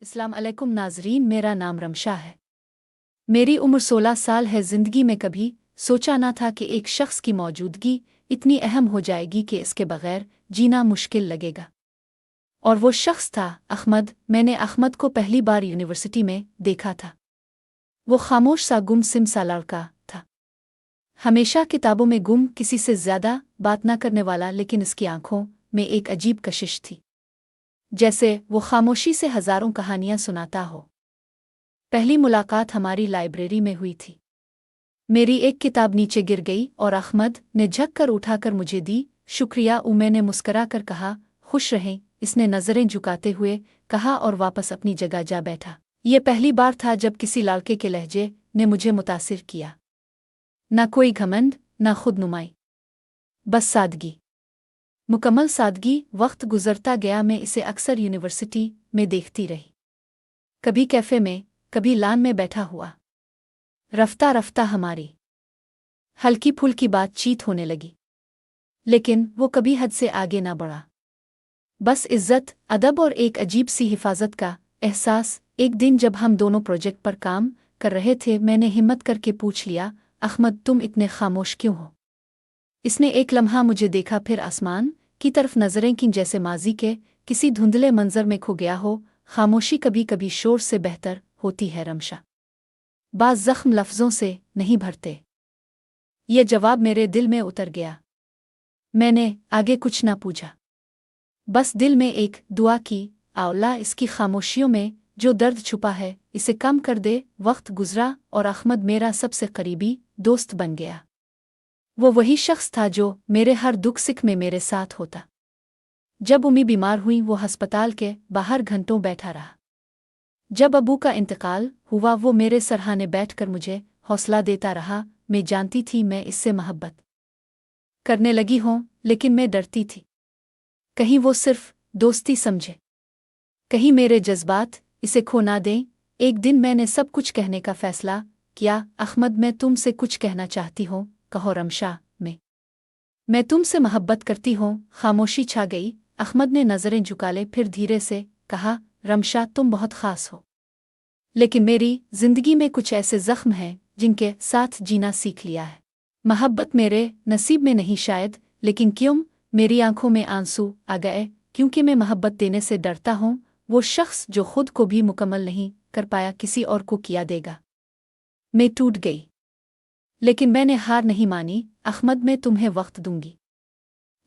अस्सलाम अलैकुम नाजरीन, मेरा नाम रमशा है। मेरी उम्र 16 साल है। ज़िंदगी में कभी सोचा ना था कि एक शख्स की मौजूदगी इतनी अहम हो जाएगी कि इसके बगैर जीना मुश्किल लगेगा। और वो शख्स था अहमद। मैंने अहमद को पहली बार यूनिवर्सिटी में देखा था। वो खामोश सा गुमसिम सा लड़का था, हमेशा किताबों में गुम, किसी से ज़्यादा बात न करने वाला, लेकिन इसकी आंखों में एक अजीब कशिश थी, जैसे वो खामोशी से हज़ारों कहानियां सुनाता हो। पहली मुलाकात हमारी लाइब्रेरी में हुई थी। मेरी एक किताब नीचे गिर गई और अहमद ने झक कर उठाकर मुझे दी। शुक्रिया, मैंने मुस्करा कर कहा। खुश रहें, इसने नज़रें झुकाते हुए कहा और वापस अपनी जगह जा बैठा। ये पहली बार था जब किसी लड़के के लहजे ने मुझे मुतासिर किया। न कोई घमंड, न खुदनुमाई, बस सादगी, मुकम्मल सादगी। वक्त गुजरता गया, मैं इसे अक्सर यूनिवर्सिटी में देखती रही, कभी कैफ़े में, कभी लान में बैठा हुआ। रफ्ता रफ्ता हमारी हल्की फुल्की बातचीत होने लगी, लेकिन वो कभी हद से आगे ना बढ़ा। बस इज्जत, अदब और एक अजीब सी हिफाजत का एहसास। एक दिन जब हम दोनों प्रोजेक्ट पर काम कर रहे थे, मैंने हिम्मत करके पूछ लिया, अहमद, तुम इतने खामोश क्यों हो? इसने एक लम्हा मुझे देखा, फिर आसमान की तरफ नजरें की, जैसे माजी के किसी धुंधले मंजर में खो गया हो। खामोशी कभी कभी शोर से बेहतर होती है रमशा। बाज़ ज़ख्म लफ्ज़ों से नहीं भरते। ये जवाब मेरे दिल में उतर गया। मैंने आगे कुछ ना पूछा, बस दिल में एक दुआ की, अल्लाह, इसकी खामोशियों में जो दर्द छुपा है इसे कम कर दे। वक्त गुजरा और अहमद मेरा सबसे करीबी दोस्त बन गया। वो वही शख्स था जो मेरे हर दुख सुख में मेरे साथ होता। जब उम्मी बीमार हुई, वो अस्पताल के बाहर घंटों बैठा रहा। जब अबू का इंतकाल हुआ, वो मेरे सरहाने बैठकर मुझे हौसला देता रहा। मैं जानती थी मैं इससे मोहब्बत करने लगी हूँ, लेकिन मैं डरती थी कहीं वो सिर्फ दोस्ती समझे, कहीं मेरे जज्बात इसे खो ना दें। एक दिन मैंने सब कुछ कहने का फैसला किया। अहमद, मैं तुमसे कुछ कहना चाहती हूँ। कहो रमशा, मैं तुमसे मोहब्बत करती हूँ। खामोशी छा गई। अहमद ने नज़रें झुका ले, फिर धीरे से कहा, रमशा, तुम बहुत ख़ास हो, लेकिन मेरी ज़िंदगी में कुछ ऐसे ज़ख्म हैं जिनके साथ जीना सीख लिया है। मोहब्बत मेरे नसीब में नहीं शायद, लेकिन क्यों मेरी आंखों में आंसू आ गए, क्योंकि मैं मोहब्बत देने से डरता हूँ। वो शख्स जो खुद को भी मुकम्मल नहीं कर पाया, किसी और को किया देगा। मैं टूट गई, लेकिन मैंने हार नहीं मानी। अहमद, मैं तुम्हें वक्त दूंगी,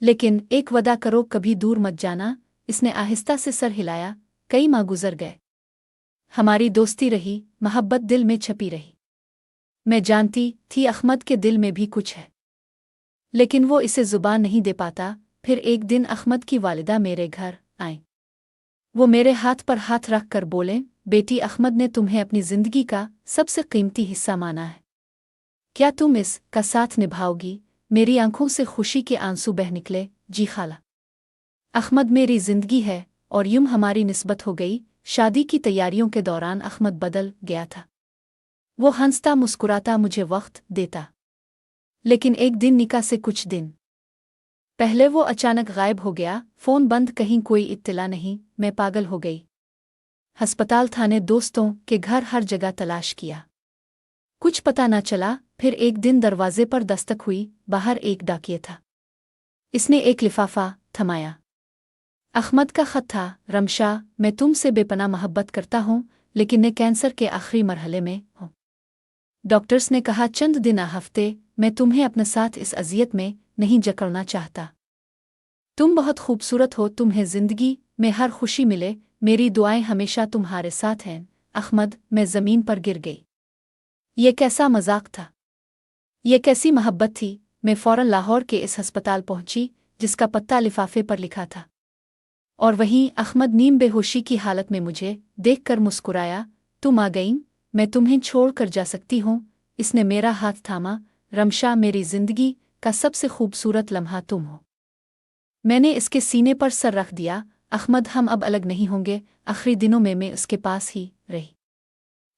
लेकिन एक वादा करो, कभी दूर मत जाना। इसने आहिस्ता से सर हिलाया। कई माह गुजर गए, हमारी दोस्ती रही, मोहब्बत दिल में छपी रही। मैं जानती थी अहमद के दिल में भी कुछ है, लेकिन वो इसे जुबान नहीं दे पाता। फिर एक दिन अहमद की वालिदा मेरे घर आए। वो मेरे हाथ पर हाथ रख कर बोले, बेटी, अहमद ने तुम्हें अपनी जिंदगी का सबसे कीमती हिस्सा माना है, क्या तुम इस का साथ निभाओगी? मेरी आंखों से खुशी के आंसू बह निकले। जी खाला, अहमद मेरी जिंदगी है। और यूं हमारी निस्बत हो गई। शादी की तैयारियों के दौरान अहमद बदल गया था। वो हंसता मुस्कुराता मुझे वक्त देता, लेकिन एक दिन निकाह से कुछ दिन पहले वो अचानक गायब हो गया। फ़ोन बंद, कहीं कोई इत्तला नहीं। मैं पागल हो गई। अस्पताल, थाने, दोस्तों के घर, हर जगह तलाश किया, कुछ पता न चला। फिर एक दिन दरवाजे पर दस्तक हुई। बाहर एक डाकिया था। इसने एक लिफाफा थमाया। अहमद का खत था, रमशा, मैं तुमसे बेपनाह मोहब्बत करता हूँ, लेकिन मैं कैंसर के आखिरी मरहले में हूँ। डॉक्टर्स ने कहा चंद दिन हफ्ते, मैं तुम्हें अपने साथ इस अजियत में नहीं जकड़ना चाहता। तुम बहुत खूबसूरत हो, तुम्हें जिंदगी में हर खुशी मिले। मेरी दुआएं हमेशा तुम्हारे साथ हैं। अहमद, मैं ज़मीन पर गिर गई। ये कैसा मजाक था? ये कैसी मोहब्बत थी? मैं फौरन लाहौर के इस अस्पताल पहुंची जिसका पत्ता लिफाफे पर लिखा था, और वहीं अहमद नीम बेहोशी की हालत में मुझे देखकर मुस्कुराया। तुम आ गई, मैं तुम्हें छोड़ कर जा सकती हूँ। इसने मेरा हाथ थामा। रमशा, मेरी जिंदगी का सबसे खूबसूरत लम्हा तुम हो। मैंने इसके सीने पर सर रख दिया। अहमद, हम अब अलग नहीं होंगे। आखिरी दिनों में मैं उसके पास ही रही,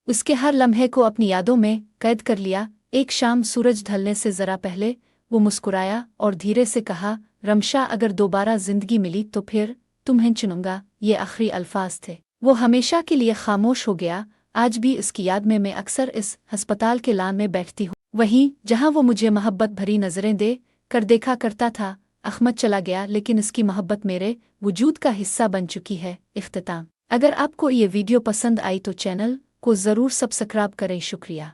उसके हर लम्हे को अपनी यादों में कैद कर लिया। एक शाम सूरज ढलने से जरा पहले वो मुस्कुराया और धीरे से कहा, रमशा, अगर दोबारा जिंदगी मिली तो फिर तुम्हें चुनूंगा। ये आखिरी अल्फाज थे। वो हमेशा के लिए खामोश हो गया। आज भी इसकी याद में मैं अक्सर इस अस्पताल के लान में बैठती हूँ, वहीं जहाँ वो मुझे मोहब्बत भरी नजरें दे कर देखा करता था। अहमद चला गया, लेकिन इसकी मोहब्बत मेरे वजूद का हिस्सा बन चुकी है। इख्तिताम। अगर आपको ये वीडियो पसंद आई तो चैनल को ज़रूर सब्सक्राइब करें। शुक्रिया।